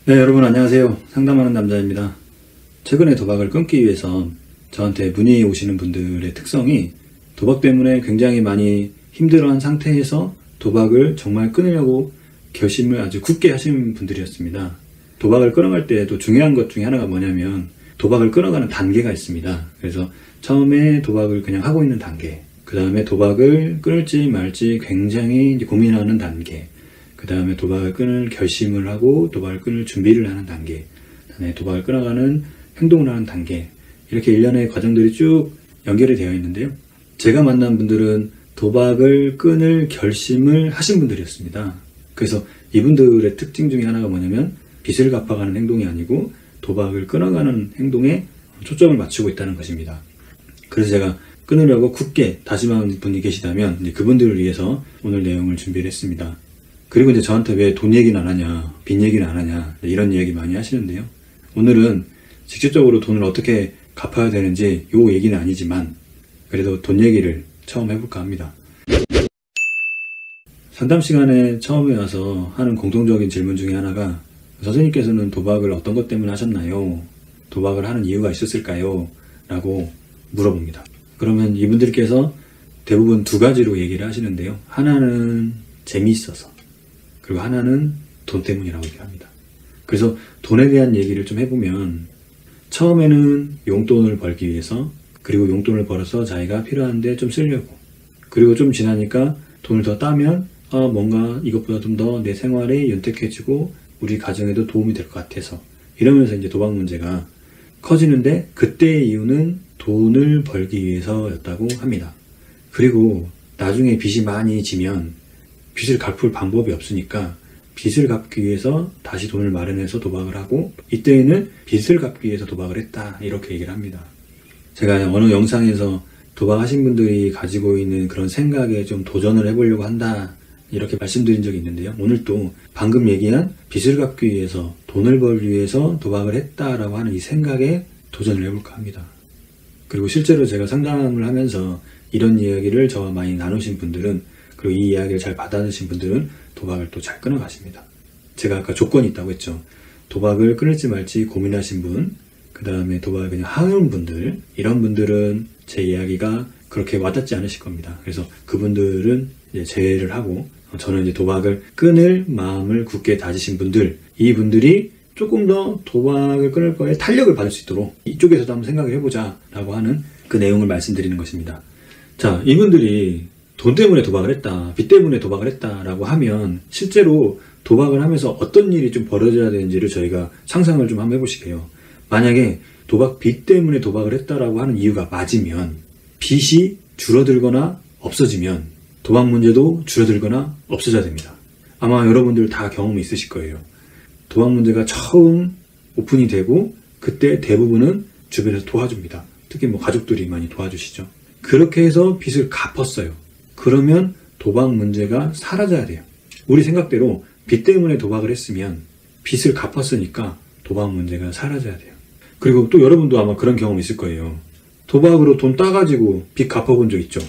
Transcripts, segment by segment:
네, 여러분 안녕하세요. 상담하는 남자입니다. 최근에 도박을 끊기 위해서 저한테 문의 오시는 분들의 특성이 도박 때문에 굉장히 많이 힘들어한 상태에서 도박을 정말 끊으려고 결심을 아주 굳게 하시는 분들이었습니다. 도박을 끊어갈 때도 중요한 것 중에 하나가 뭐냐면 도박을 끊어가는 단계가 있습니다. 그래서 처음에 도박을 그냥 하고 있는 단계, 그 다음에 도박을 끊을지 말지 굉장히 고민하는 단계, 그 다음에 도박을 끊을 결심을 하고 도박을 끊을 준비를 하는 단계, 그다음에 도박을 끊어가는 행동을 하는 단계, 이렇게 일련의 과정들이 쭉 연결이 되어 있는데요. 제가 만난 분들은 도박을 끊을 결심을 하신 분들이었습니다. 그래서 이분들의 특징 중에 하나가 뭐냐면 빚을 갚아가는 행동이 아니고 도박을 끊어가는 행동에 초점을 맞추고 있다는 것입니다. 그래서 제가 끊으려고 굳게 다짐한 분이 계시다면 이제 그분들을 위해서 오늘 내용을 준비를 했습니다. 그리고 이제 저한테 왜 돈 얘기는 안 하냐, 빚 얘기는 안 하냐, 이런 이야기 많이 하시는데요. 오늘은 직접적으로 돈을 어떻게 갚아야 되는지 요 얘기는 아니지만 그래도 돈 얘기를 처음 해볼까 합니다. 상담 시간에 처음에 와서 하는 공통적인 질문 중에 하나가 선생님께서는 도박을 어떤 것 때문에 하셨나요? 도박을 하는 이유가 있었을까요? 라고 물어봅니다. 그러면 이분들께서 대부분 두 가지로 얘기를 하시는데요. 하나는 재미있어서, 그리고 하나는 돈 때문이라고 얘기합니다. 그래서 돈에 대한 얘기를 좀 해보면 처음에는 용돈을 벌기 위해서, 그리고 용돈을 벌어서 자기가 필요한데 좀 쓰려고, 그리고 좀 지나니까 돈을 더 따면 뭔가 이것보다 좀 더 내 생활에 윤택해지고 우리 가정에도 도움이 될 것 같아서, 이러면서 이제 도박 문제가 커지는데 그때의 이유는 돈을 벌기 위해서였다고 합니다. 그리고 나중에 빚이 많이 지면 빚을 갚을 방법이 없으니까 빚을 갚기 위해서 다시 돈을 마련해서 도박을 하고, 이때에는 빚을 갚기 위해서 도박을 했다, 이렇게 얘기를 합니다. 제가 어느 영상에서 도박하신 분들이 가지고 있는 그런 생각에 좀 도전을 해보려고 한다, 이렇게 말씀드린 적이 있는데요. 오늘 또 방금 얘기한 빚을 갚기 위해서, 돈을 벌기 위해서 도박을 했다라고 하는 이 생각에 도전을 해볼까 합니다. 그리고 실제로 제가 상담을 하면서 이런 이야기를 저와 많이 나누신 분들은, 그리고 이 이야기를 잘 받아들이신 분들은 도박을 또 잘 끊어가십니다. 제가 아까 조건이 있다고 했죠. 도박을 끊을지 말지 고민하신 분, 그 다음에 도박을 그냥 하는 분들, 이런 분들은 제 이야기가 그렇게 와닿지 않으실 겁니다. 그래서 그분들은 이제 제외를 하고, 저는 이제 도박을 끊을 마음을 굳게 다지신 분들, 이 분들이 조금 더 도박을 끊을 거에 탄력을 받을 수 있도록 이쪽에서도 한번 생각을 해보자 라고 하는 그 내용을 말씀드리는 것입니다. 자, 이분들이 돈 때문에 도박을 했다, 빚 때문에 도박을 했다 라고 하면 실제로 도박을 하면서 어떤 일이 좀 벌어져야 되는지를 저희가 상상을 좀 한번 해보실게요. 만약에 도박 빚 때문에 도박을 했다라고 하는 이유가 맞으면, 빚이 줄어들거나 없어지면 도박 문제도 줄어들거나 없어져야 됩니다. 아마 여러분들 다 경험이 있으실 거예요. 도박 문제가 처음 오픈이 되고 그때 대부분은 주변에서 도와줍니다. 특히 뭐 가족들이 많이 도와주시죠. 그렇게 해서 빚을 갚았어요. 그러면 도박 문제가 사라져야 돼요. 우리 생각대로 빚 때문에 도박을 했으면 빚을 갚았으니까 도박 문제가 사라져야 돼요. 그리고 또 여러분도 아마 그런 경험 있을 거예요. 도박으로 돈 따가지고 빚 갚아본 적 있죠?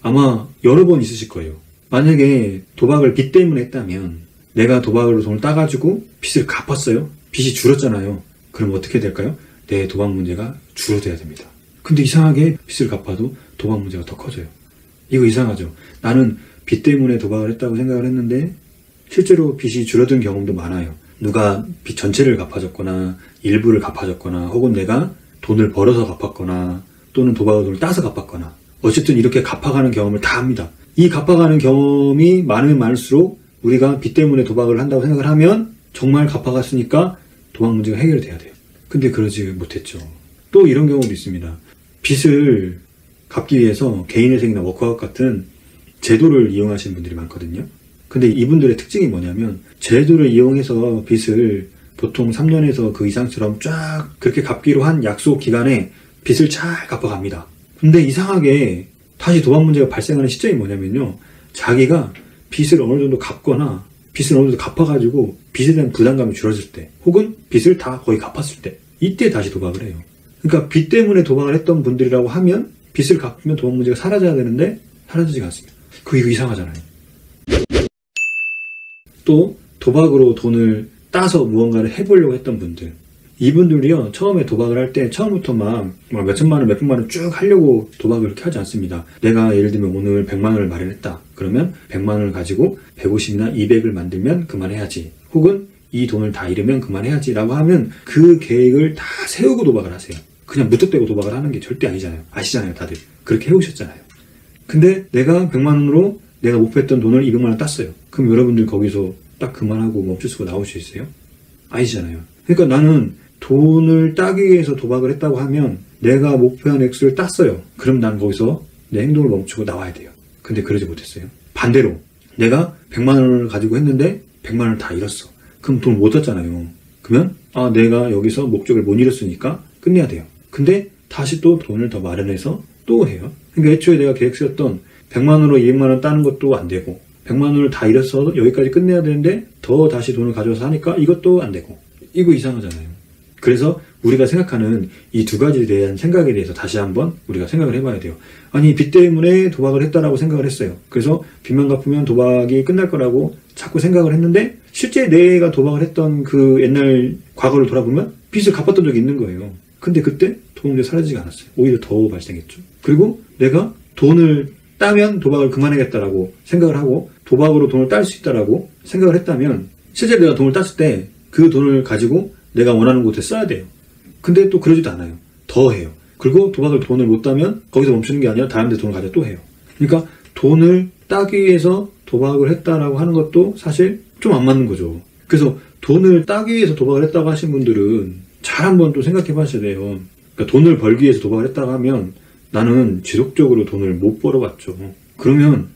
아마 여러 번 있으실 거예요. 만약에 도박을 빚 때문에 했다면 내가 도박으로 돈을 따가지고 빚을 갚았어요. 빚이 줄었잖아요. 그럼 어떻게 될까요? 내 도박 문제가 줄어들어야 됩니다. 근데 이상하게 빚을 갚아도 도박 문제가 더 커져요. 이거 이상하죠? 나는 빚 때문에 도박을 했다고 생각을 했는데 실제로 빚이 줄어든 경험도 많아요. 누가 빚 전체를 갚아줬거나 일부를 갚아줬거나, 혹은 내가 돈을 벌어서 갚았거나, 또는 도박으로 돈을 따서 갚았거나, 어쨌든 이렇게 갚아가는 경험을 다 합니다. 이 갚아가는 경험이 많으면 많을수록 우리가 빚 때문에 도박을 한다고 생각을 하면 정말 갚아갔으니까 도박 문제가 해결돼야 돼요. 근데 그러지 못했죠. 또 이런 경우도 있습니다. 빚을 갚기 위해서 개인회생이나 워크아웃 같은 제도를 이용하시는 분들이 많거든요. 근데 이분들의 특징이 뭐냐면 제도를 이용해서 빚을 보통 3년에서 그 이상처럼 쫙 그렇게 갚기로 한 약속 기간에 빚을 잘 갚아갑니다. 근데 이상하게 다시 도박 문제가 발생하는 시점이 뭐냐면요, 자기가 빚을 어느 정도 갚거나 빚을 어느 정도 갚아가지고 빚에 대한 부담감이 줄어들 때, 혹은 빚을 다 거의 갚았을 때, 이때 다시 도박을 해요. 그러니까 빚 때문에 도박을 했던 분들이라고 하면 빚을 갚으면 도박 문제가 사라져야 되는데 사라지지가 않습니다. 그거 이상하잖아요. 또 도박으로 돈을 따서 무언가를 해보려고 했던 분들, 이분들이요 처음에 도박을 할 때 처음부터 막 몇천만 원, 몇백만 원 쭉 하려고 도박을 이렇게 하지 않습니다. 내가 예를 들면 오늘 100만 원을 마련했다. 그러면 100만 원을 가지고 150이나 200을 만들면 그만해야지. 혹은 이 돈을 다 잃으면 그만해야지 라고 하면 그 계획을 다 세우고 도박을 하세요. 그냥 무턱대고 도박을 하는 게 절대 아니잖아요. 아시잖아요, 다들. 그렇게 해오셨잖아요. 근데 내가 100만 원으로 내가 목표했던 돈을 200만 원 땄어요. 그럼 여러분들 거기서 딱 그만하고 멈출 수가 나올 수 있어요? 아니잖아요. 그러니까 나는 돈을 따기 위해서 도박을 했다고 하면 내가 목표한 액수를 땄어요. 그럼 난 거기서 내 행동을 멈추고 나와야 돼요. 근데 그러지 못했어요. 반대로 내가 100만 원을 가지고 했는데 100만 원을 다 잃었어. 그럼 돈 못 땄잖아요. 그러면 내가 여기서 목적을 못 이뤘으니까 끝내야 돼요. 근데 다시 또 돈을 더 마련해서 또 해요. 그러니까 애초에 내가 계획 세웠던 100만 원으로 200만 원 따는 것도 안 되고 100만 원을 다 잃어서 여기까지 끝내야 되는데 더 다시 돈을 가져와서 하니까 이것도 안 되고 이거 이상하잖아요. 그래서 우리가 생각하는 이 두 가지에 대한 생각에 대해서 다시 한번 우리가 생각을 해봐야 돼요. 아니 빚 때문에 도박을 했다라고 생각을 했어요. 그래서 빚만 갚으면 도박이 끝날 거라고 자꾸 생각을 했는데 실제 내가 도박을 했던 그 옛날 과거를 돌아보면 빚을 갚았던 적이 있는 거예요. 근데 그때 도움이 사라지지 않았어요. 오히려 더 발생했죠. 그리고 내가 돈을 따면 도박을 그만하겠다라고 생각을 하고 도박으로 돈을 딸 수 있다라고 생각을 했다면 실제 내가 돈을 땄을 때 그 돈을 가지고 내가 원하는 곳에 써야 돼요. 근데 또 그러지도 않아요. 더 해요. 그리고 돈을 못 따면 거기서 멈추는 게 아니라 다른 데 돈을 가져 또 해요. 그러니까 돈을 따기 위해서 도박을 했다라고 하는 것도 사실 좀 안 맞는 거죠. 그래서 돈을 따기 위해서 도박을 했다고 하신 분들은 잘 한번 또 생각해 봐셔야 돼요. 그러니까 돈을 벌기 위해서 도박을 했다고 하면 나는 지속적으로 돈을 못 벌어봤죠. 그러면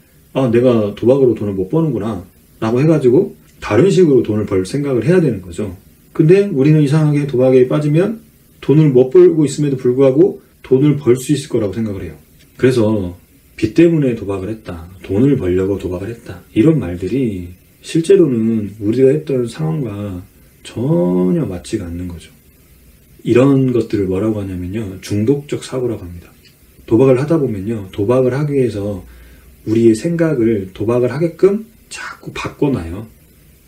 내가 도박으로 돈을 못 버는구나 라고 해가지고 다른 식으로 돈을 벌 생각을 해야 되는 거죠. 근데 우리는 이상하게 도박에 빠지면 돈을 못 벌고 있음에도 불구하고 돈을 벌 수 있을 거라고 생각을 해요. 그래서 빚 때문에 도박을 했다, 돈을 벌려고 도박을 했다, 이런 말들이 실제로는 우리가 했던 상황과 전혀 맞지가 않는 거죠. 이런 것들을 뭐라고 하냐면요, 중독적 사고라고 합니다. 도박을 하다 보면요, 도박을 하기 위해서 우리의 생각을 도박을 하게끔 자꾸 바꿔놔요.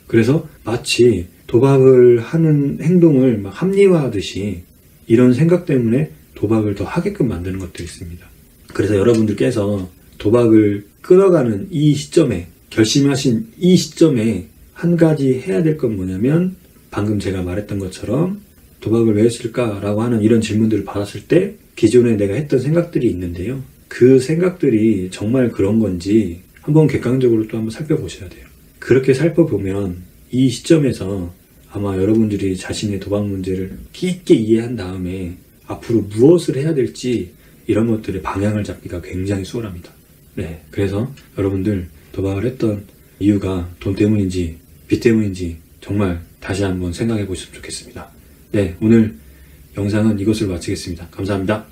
그래서 마치 도박을 하는 행동을 막 합리화하듯이 이런 생각 때문에 도박을 더 하게끔 만드는 것들이 있습니다. 그래서 여러분들께서 도박을 끌어가는 이 시점에, 결심하신 이 시점에 한 가지 해야 될 건 뭐냐면, 방금 제가 말했던 것처럼 도박을 왜 했을까라고 하는 이런 질문들을 받았을 때 기존에 내가 했던 생각들이 있는데요. 그 생각들이 정말 그런 건지 한번 객관적으로 또 한번 살펴보셔야 돼요. 그렇게 살펴보면 이 시점에서 아마 여러분들이 자신의 도박 문제를 깊게 이해한 다음에 앞으로 무엇을 해야 될지 이런 것들의 방향을 잡기가 굉장히 수월합니다. 네, 그래서 여러분들 도박을 했던 이유가 돈 때문인지 빚 때문인지 정말 다시 한번 생각해 보셨으면 좋겠습니다. 네, 오늘 영상은 이것으로 마치겠습니다. 감사합니다.